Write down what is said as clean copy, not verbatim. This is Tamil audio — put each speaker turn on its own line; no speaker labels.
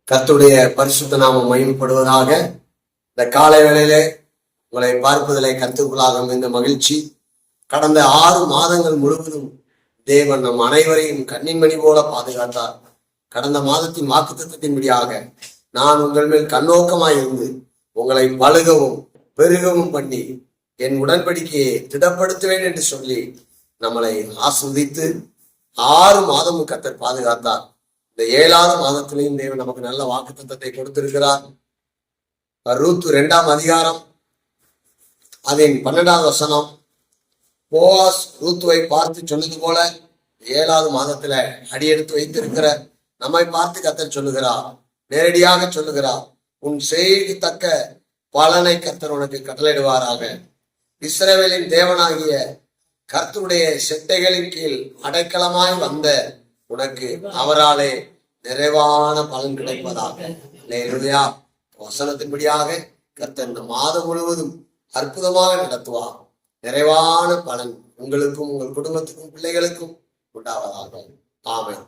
கர்த்தருடைய பரிசுத்த நாமம் மகிமைப்படுவதாக. இந்த காலை வேளையிலே உங்களை பார்ப்பதிலே கர்த்தருக்குள்ளாக இந்த மகிழ்ச்சி. கடந்த 6 மாதங்கள் முழுவதும் தேவன் நம் அனைவரையும் கண்ணின் மணி போல பாதுகாத்தார். கடந்த மாதத்தின் வாக்குத்தத்தத்தின்படியாக நான் உங்கள் மேல் கண்ணோக்கமாய் இருந்து உங்களை பழுகவும் பெருகவும் பண்ணி என் உடன்படிக்கையை திடப்படுத்துவேன் என்று சொல்லி நம்மளை ஆஸ்வதித்து 6 மாதமும் கர்த்தர் பாதுகாத்தார். இந்த 7வது மாதத்திலையும் தேவன் நமக்கு நல்ல வாக்குத்தத்தத்தை கொடுத்திருக்கிறார். ரூத் 2ஆம் அதிகாரம் அதன் 12வது வசனம். போவாஸ் ரூத்துவை பார்த்து சொன்னது போல 7வது மாதத்துல அடியெடுத்து வைத்திருக்கிற நம்மை பார்த்து கர்த்தர் சொல்லுகிறார், நேரடியாக சொல்லுகிறார், உன் செய்தி தக்க பலனை கர்த்தர் உனக்கு கட்டளையிடுவாராக. இஸ்ரவேலின் தேவனாகிய கர்த்தருடைய செட்டைகளின் கீழ் அடைக்கலமாய் வந்த உனக்கு அவராலே நிறைவான பலன் கிடைப்பதாக. அல்லேலூயா. வசனத்தின்படியாக கர்த்தர் இந்த மாதம் முழுவதும் அற்புதமாக நடத்துவார். நிறைவான பலன் உங்களுக்கும் உங்கள் குடும்பத்துக்கும் பிள்ளைகளுக்கும் உண்டாவதாக. ஆமென்.